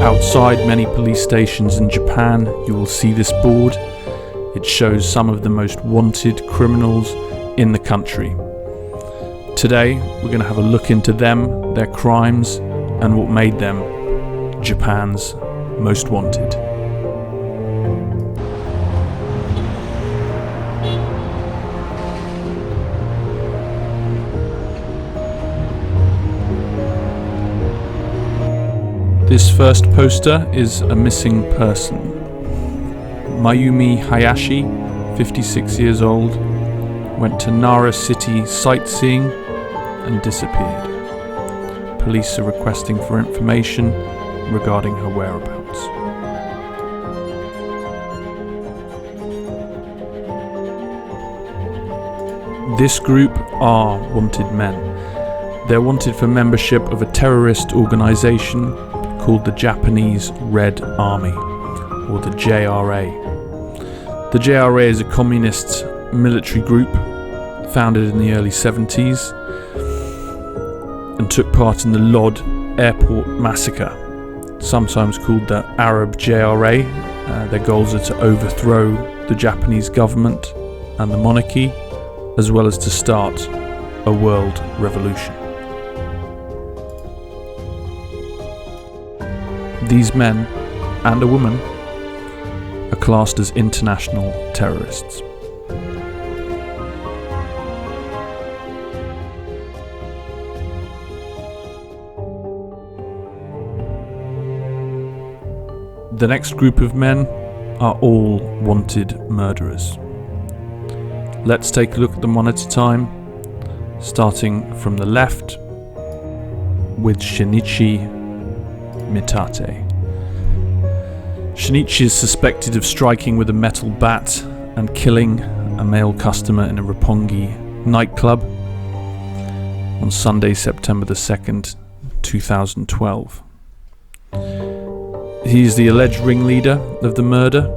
Outside many police stations in Japan, you will see this board. It shows some of the most wanted criminals in the country. Today, we're going to have a look into them, their crimes, and what made them Japan's most wanted. This first poster is a missing person. Mayumi Hayashi, 56 years old, went to Nara City sightseeing and disappeared. Police are requesting for information regarding her whereabouts. This group are wanted men. They're wanted for membership of a terrorist organization called the Japanese Red Army, or the JRA. The JRA is a communist military group founded in the early 70s and took part in the Lod airport massacre, sometimes called the Arab JRA. Their goals are to overthrow the Japanese government and the monarchy, as well as to start a world revolution. These men, and a woman, are classed as international terrorists. The next group of men are all wanted murderers. Let's take a look at them one at a time, starting from the left with Shinichi Mitate. Shinichi is suspected of striking with a metal bat and killing a male customer in a Roppongi nightclub on Sunday, September the 2nd, 2012. He is the alleged ringleader of the murder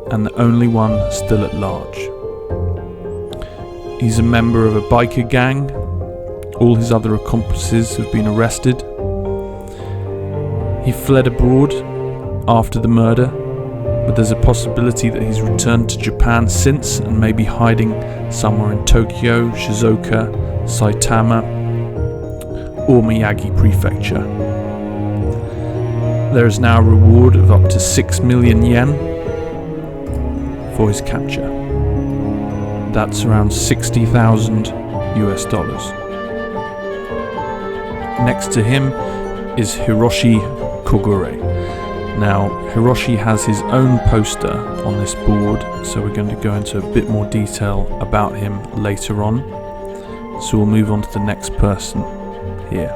and the only one still at large. He's a member of a biker gang. All his other accomplices have been arrested. He fled abroad after the murder, but there's a possibility that he's returned to Japan since and may be hiding somewhere in Tokyo, Shizuoka, Saitama, or Miyagi Prefecture. There is now a reward of up to 6 million yen for his capture. That's around 60,000 US dollars. Next to him is Hiroshi Kogure. Now, Hiroshi has his own poster on this board, so we're going to go into a bit more detail about him later on. So we'll move on to the next person here.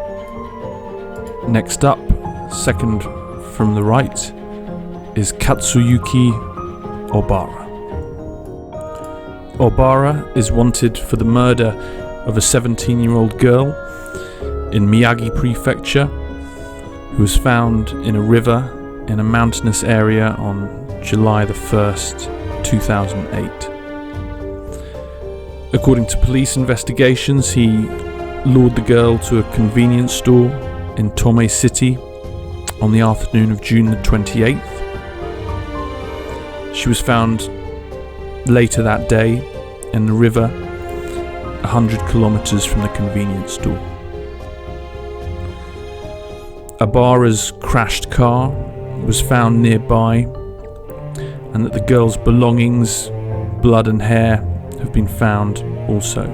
Next up, second from the right, is Katsuyuki Obara. Obara is wanted for the murder of a 17-year-old girl in Miyagi Prefecture, who was found in a river in a mountainous area on July the 1st, 2008. According to police investigations, he lured the girl to a convenience store in Tomei City on the afternoon of June the 28th. She was found later that day in the river, 100 kilometers from the convenience store. Obara's crashed car was found nearby, and that the girl's belongings, blood and hair, have been found also.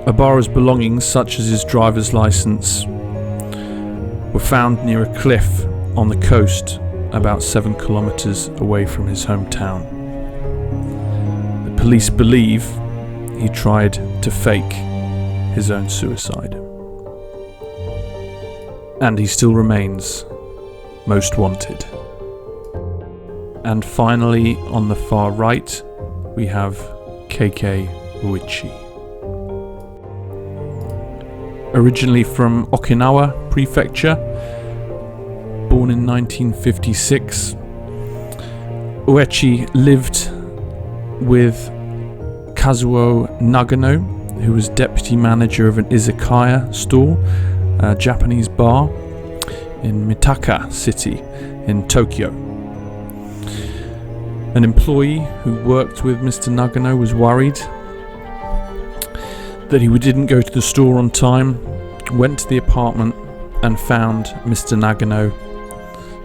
Obara's belongings, such as his driver's license, were found near a cliff on the coast about 7 kilometers away from his hometown. The police believe he tried to fake his own suicide. And he still remains most wanted. And finally, on the far right, we have KK Uechi. Originally from Okinawa Prefecture, born in 1956, Uechi lived with Kazuo Nagano, who was deputy manager of an izakaya store, a Japanese bar. in Mitaka City in Tokyo. An employee who worked with Mr. Nagano was worried that he didn't go to the store on time, went to the apartment and found Mr. Nagano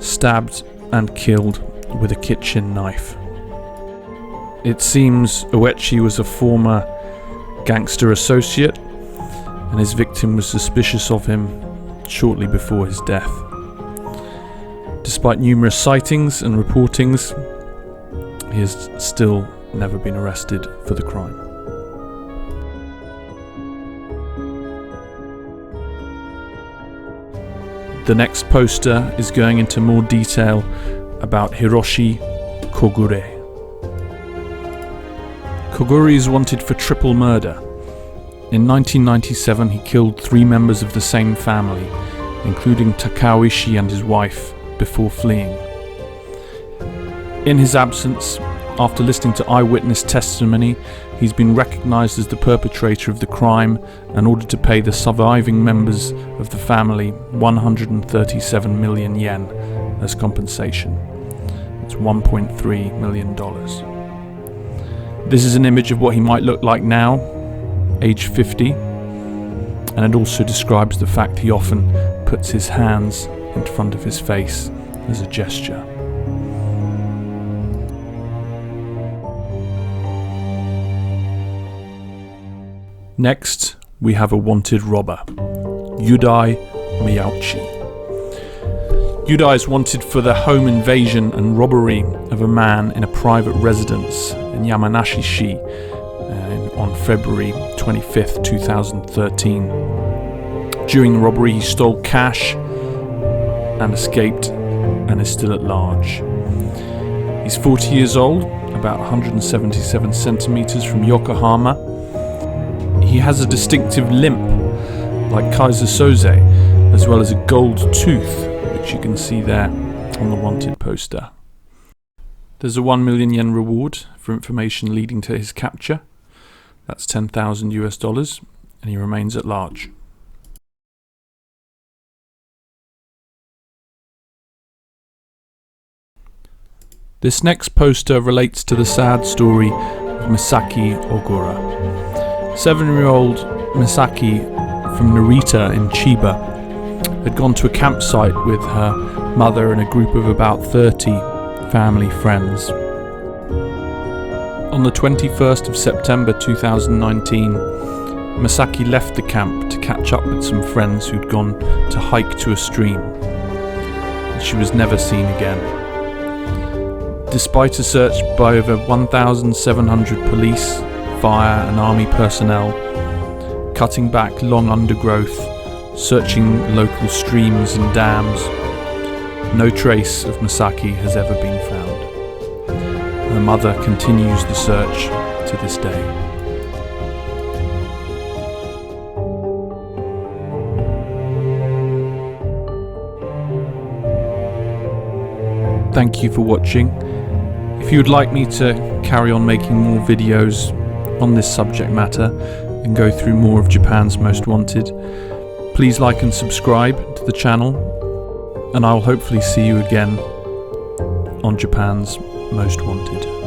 stabbed and killed with a kitchen knife. It seems Uechi was a former gangster associate, and his victim was suspicious of him shortly before his death. Despite numerous sightings and reportings, he has still never been arrested for the crime. The next poster is going into more detail about Hiroshi Kogure. Kogure is wanted for triple murder. In 1997 he killed 3 members of the same family, including Takaishi and his wife, before fleeing. In his absence, after listening to eyewitness testimony, he's been recognized as the perpetrator of the crime and ordered to pay the surviving members of the family 137 million yen as compensation. That's $1.3 million. This is an image of what he might look like now, age 50, and it also describes the fact he often puts his hands in front of his face as a gesture. Next, we have a wanted robber, Udai Meowchi. Udai is wanted for the home invasion and robbery of a man in a private residence in Yamanashi on February 25th, 2013. During the robbery, he stole cash and escaped and is still at large. He's 40 years old, about 177 centimeters from Yokohama. He has a distinctive limp, like Kaiser Soze, as well as a gold tooth, which you can see there on the wanted poster. There's a 1 million yen reward for information leading to his capture. That's $10,000, and he remains at large. This next poster relates to the sad story of Masaki Ogura. 7-year-old Masaki from Narita in Chiba had gone to a campsite with her mother and a group of about 30 family friends. On the 21st of September 2019, Masaki left the camp to catch up with some friends who'd gone to hike to a stream. She was never seen again. Despite a search by over 1,700 police, fire and army personnel, cutting back long undergrowth, searching local streams and dams, no trace of Masaki has ever been found. Her mother continues the search to this day. Thank you for watching. If you would like me to carry on making more videos on this subject matter and go through more of Japan's Most Wanted, please like and subscribe to the channel, and I'll hopefully see you again on Japan's Most Wanted.